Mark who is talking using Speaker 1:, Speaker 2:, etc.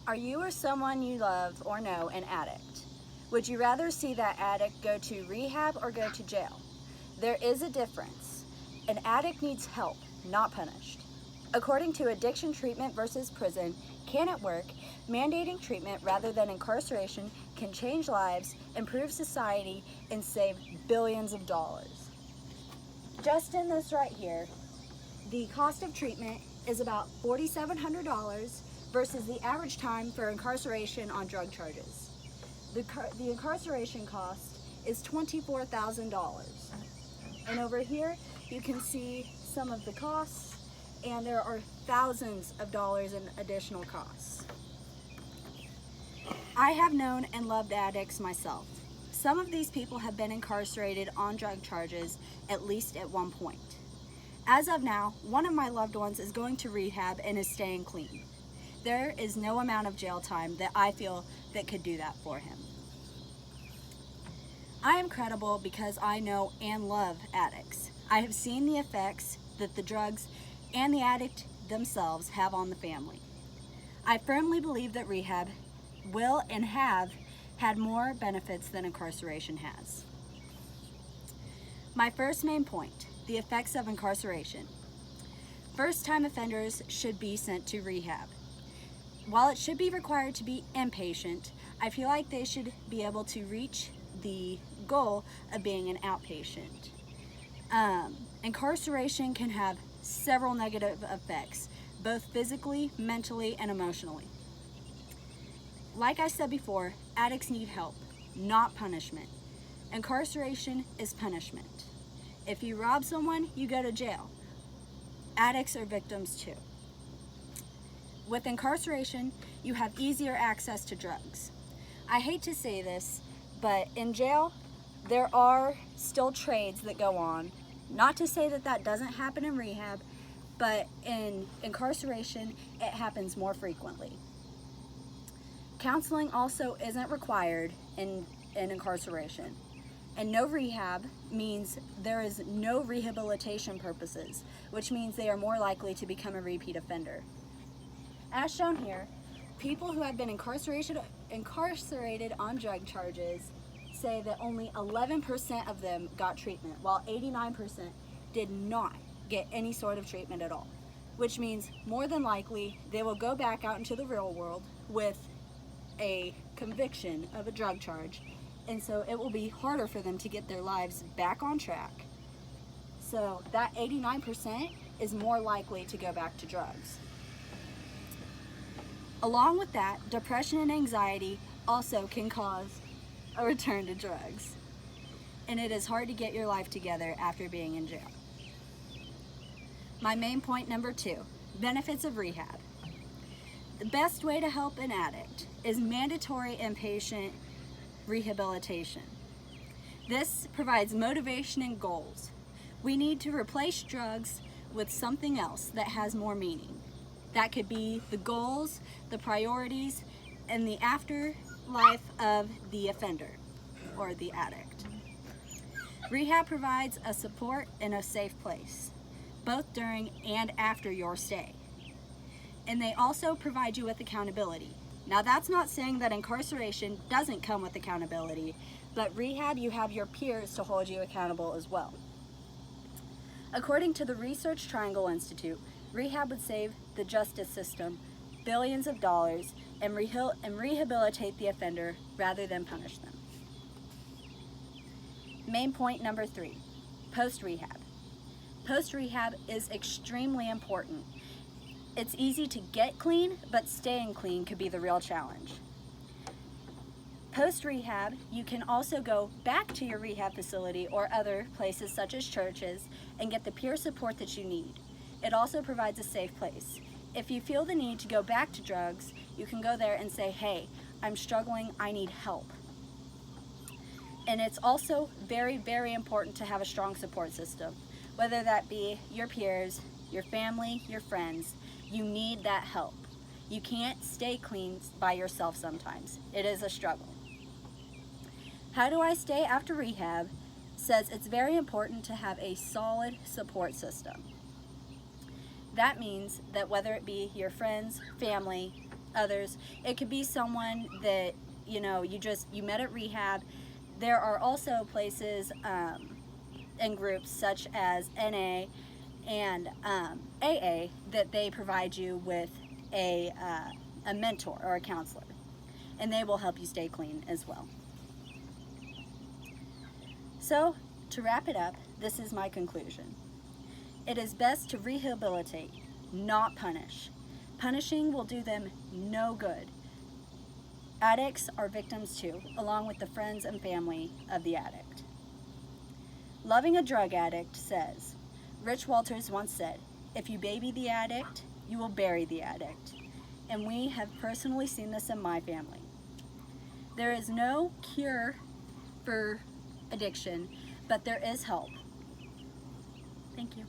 Speaker 1: Are you or someone you love or know an addict? Would you rather see that addict go to rehab or go to jail? There is a difference. An addict needs help, not punished. According to Addiction Treatment versus Prison, Can It Work? Mandating treatment rather than incarceration can change lives, improve society, and save billions of dollars. Just in this right here, the cost of treatment is about $4,700 versus the average time for incarceration on drug charges. The incarceration cost is $24,000. And over here, you can see some of the costs, and there are thousands of dollars in additional costs. I have known and loved addicts myself. Some of these people have been incarcerated on drug charges at least at one point. As of now, one of my loved ones is going to rehab and is staying clean. There is no amount of jail time that I feel that could do that for him. I am credible because I know and love addicts. I have seen the effects that the drugs and the addict themselves have on the family. I firmly believe that rehab will and have had more benefits than incarceration has. My first main point, the effects of incarceration. First-time offenders should be sent to rehab. While it should be required to be inpatient, I feel like they should be able to reach the goal of being an outpatient. Incarceration can have several negative effects, both physically, mentally, and emotionally. Like I said before, addicts need help, not punishment. Incarceration is punishment. If you rob someone, you go to jail. Addicts are victims too. With incarceration, you have easier access to drugs. I hate to say this, but in jail, there are still trades that go on. Not to say that that doesn't happen in rehab, but in incarceration, it happens more frequently. Counseling also isn't required in incarceration. And no rehab means there is no rehabilitation purposes, which means they are more likely to become a repeat offender. As shown here, people who have been incarcerated on drug charges say that only 11% of them got treatment, while 89% did not get any sort of treatment at all, which means more than likely they will go back out into the real world with a conviction of a drug charge, and so it will be harder for them to get their lives back on track. So that 89% is more likely to go back to drugs. Along with that, depression and anxiety also can cause a return to drugs. And it is hard to get your life together after being in jail. My main point number 2, benefits of rehab. The best way to help an addict is mandatory inpatient rehabilitation. This provides motivation and goals. We need to replace drugs with something else that has more meaning. That could be the goals, the priorities, and the afterlife of the offender or the addict. Rehab provides a support and a safe place, both during and after your stay. And they also provide you with accountability. Now that's not saying that incarceration doesn't come with accountability, but rehab, you have your peers to hold you accountable as well. According to the Research Triangle Institute, rehab would save the justice system billions of dollars and rehabilitate the offender rather than punish them. Main point number 3, post-rehab. Post-rehab is extremely important. It's easy to get clean, but staying clean could be the real challenge. Post-rehab, you can also go back to your rehab facility or other places such as churches and get the peer support that you need. It also provides a safe place. If you feel the need to go back to drugs, you can go there and say, hey, I'm struggling, I need help. And it's also very, very important to have a strong support system, whether that be your peers, your family, your friends. You need that help. You can't stay clean by yourself sometimes. It is a struggle. How do I stay after rehab? Says it's very important to have a solid support system. That means that whether it be your friends, family, others. It could be someone that, you know, you met at rehab. There are also places and groups such as NA and AA that they provide you with a mentor or a counselor, and they will help you stay clean as well. So, to wrap it up, this is my conclusion. It is best to rehabilitate, not punish. Punishing will do them no good. Addicts are victims too, along with the friends and family of the addict. Loving a drug addict says, Rich Walters once said, if you baby the addict, you will bury the addict. And we have personally seen this in my family. There is no cure for addiction, but there is help. Thank you.